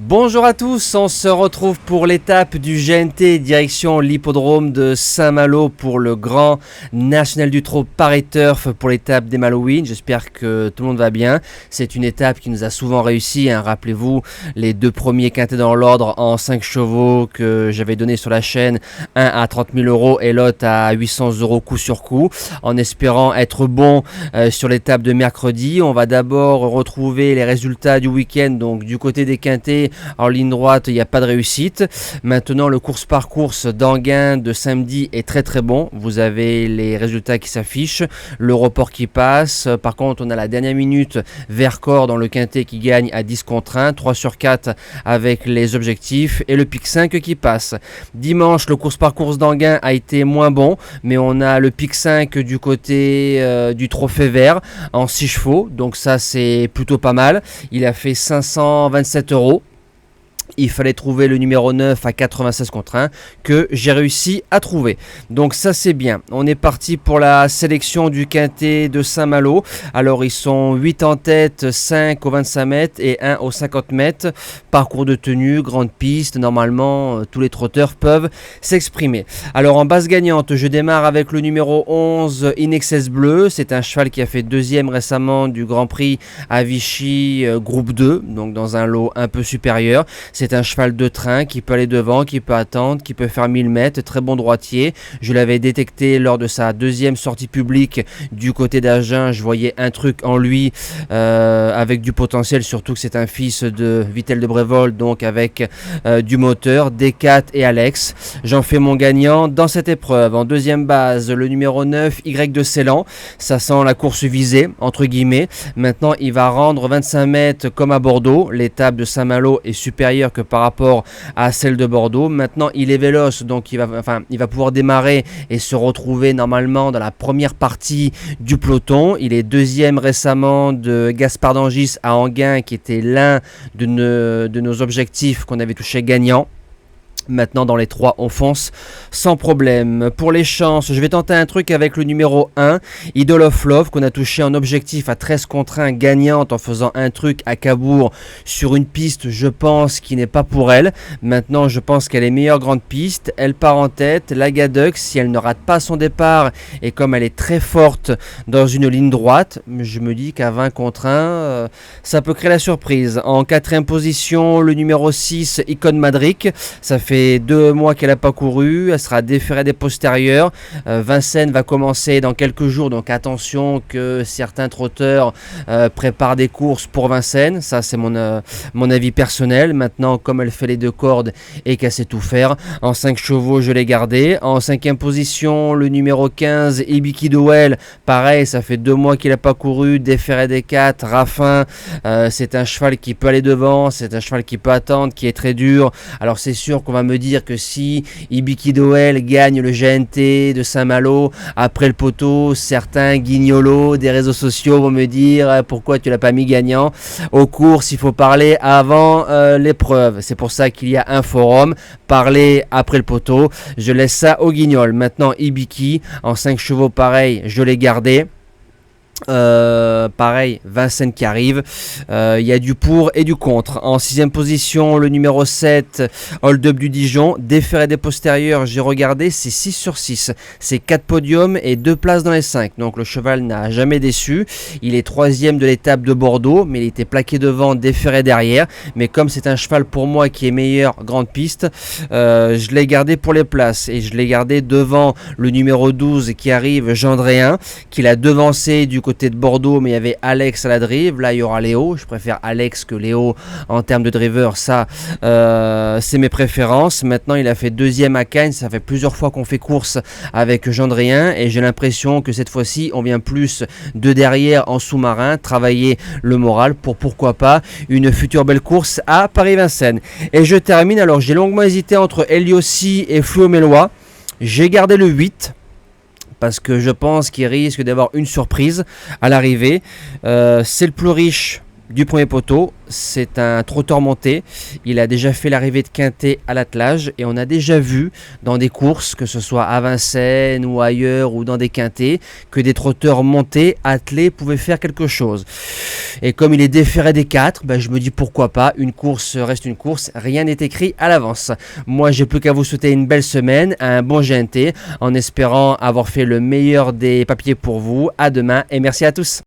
Bonjour à tous, on se retrouve pour l'étape du GNT direction l'hippodrome de Saint-Malo pour le Grand National du Trot Paris Turf pour l'étape des Malouines. J'espère que tout le monde va bien. C'est une étape qui nous a souvent réussi, hein. Rappelez-vous les deux premiers quintés dans l'ordre en 5 chevaux que j'avais donné sur la chaîne, un à 30 000 euros et l'autre à 800 euros coup sur coup, en espérant être bon sur l'étape de mercredi. On va d'abord retrouver les résultats du week-end, donc du côté des quintés. En ligne droite, il n'y a pas de réussite. Maintenant, le course par course d'Anguin de samedi est très très bon. Vous avez les résultats qui s'affichent, le report qui passe. Par contre, on a la dernière minute Vercors dans le quintet qui gagne à 10 contre 1, 3 sur 4 avec les objectifs et le pic 5 qui passe. Dimanche, le course par course d'Anguin a été moins bon, mais on a le pic 5 du côté du trophée vert en 6 chevaux. Donc ça, c'est plutôt pas mal. Il a fait 527 euros. Il fallait trouver le numéro 9 à 96 contre 1 que j'ai réussi à trouver. Donc ça c'est bien. On est parti pour la sélection du quintet de Saint-Malo. Alors ils sont 8 en tête, 5 au 25 mètres et 1 au 50 mètres. Parcours de tenue, grande piste. Normalement tous les trotteurs peuvent s'exprimer. Alors en base gagnante, je démarre avec le numéro 11 In Excess Bleu. C'est un cheval qui a fait deuxième récemment du Grand Prix à Vichy groupe 2. Donc dans un lot un peu supérieur. C'est un cheval de train qui peut aller devant, qui peut attendre, qui peut faire 1000 mètres, très bon droitier. Je l'avais détecté lors de sa deuxième sortie publique du côté d'Agen. Je voyais un truc en lui avec du potentiel, surtout que c'est un fils de Vittel de Brévol, donc avec du moteur, D4 et Alex. J'en fais mon gagnant dans cette épreuve. En deuxième base, le numéro 9, Y de Ceylan. Ça sent la course visée, entre guillemets. Maintenant, il va rendre 25 mètres comme à Bordeaux. L'étape de Saint-Malo est supérieure que par rapport à celle de Bordeaux. Maintenant il est véloce, donc il va pouvoir démarrer et se retrouver normalement dans la première partie du peloton. Il est deuxième récemment de Gaspard d'Angis à Anguin, qui était l'un de nos objectifs qu'on avait touché gagnant. Maintenant dans les 3 on fonce sans problème. Pour les chances, je vais tenter un truc avec le numéro 1 Idol of Love, qu'on a touché en objectif à 13 contre 1 gagnante en faisant un truc à Cabourg sur une piste, je pense, qui n'est pas pour elle. Maintenant je pense qu'elle est meilleure grande piste. Elle part en tête, la Gadux, si elle ne rate pas son départ et comme elle est très forte dans une ligne droite, je me dis qu'à 20 contre 1 ça peut créer la surprise. En 4ème position, le numéro 6 Icon Madric. Ça fait 2 mois qu'elle n'a pas couru, elle sera déférée des postérieurs. Vincennes va commencer dans quelques jours, donc attention que certains trotteurs préparent des courses pour Vincennes. Ça c'est mon avis personnel. Maintenant, comme elle fait les 2 cordes et qu'elle sait tout faire, en 5 chevaux je l'ai gardé. En 5ème position, le numéro 15 Ibiki Doel. Pareil, ça fait 2 mois qu'il n'a pas couru, déféré des 4, Raffin. C'est un cheval qui peut aller devant, c'est un cheval qui peut attendre, qui est très dur. Alors c'est sûr qu'on va me dire que si Ibiki Doel gagne le GNT de Saint-Malo après le poteau, certains guignolos des réseaux sociaux vont me dire pourquoi tu l'as pas mis gagnant. Aux courses, il faut parler avant l'épreuve. C'est pour ça qu'il y a un forum, parler après le poteau. Je laisse ça aux guignols. Maintenant Ibiki en 5 chevaux, pareil, je l'ai gardé. Pareil, Vincennes qui arrive. Il y a du pour et du contre. En 6ème position, le numéro 7 Hold Up du Dijon, déféré des postérieurs. J'ai regardé, c'est 6 sur 6, c'est 4 podiums et 2 places dans les 5, donc le cheval n'a jamais déçu. Il est 3ème de l'étape de Bordeaux, mais il était plaqué devant, déféré derrière. Mais comme c'est un cheval pour moi qui est meilleur grande piste, je l'ai gardé pour les places et je l'ai gardé devant le numéro 12 qui arrive, Gendréen, qui l'a devancé du côté de Bordeaux, mais il y avait Alex à la drive. Là il y aura Léo, je préfère Alex que Léo en termes de driver. Ça c'est mes préférences. Maintenant il a fait 2ème à Cannes. Ça fait plusieurs fois qu'on fait course avec Gendréen et j'ai l'impression que cette fois-ci on vient plus de derrière en sous-marin, travailler le moral pour pourquoi pas une future belle course à Paris-Vincennes. Et je termine, alors j'ai longuement hésité entre Eliosi et Fluo Mélois. J'ai gardé le 8 parce que je pense qu'il risque d'avoir une surprise à l'arrivée. C'est le plus riche du premier poteau. C'est un trotteur monté. Il a déjà fait l'arrivée de quintet à l'attelage et on a déjà vu dans des courses, que ce soit à Vincennes ou ailleurs ou dans des quintets, que des trotteurs montés, attelés, pouvaient faire quelque chose. Et comme il est déféré des 4, je me dis pourquoi pas, une course reste une course, rien n'est écrit à l'avance. Moi j'ai plus qu'à vous souhaiter une belle semaine, un bon GNT, en espérant avoir fait le meilleur des papiers pour vous. À demain et merci à tous.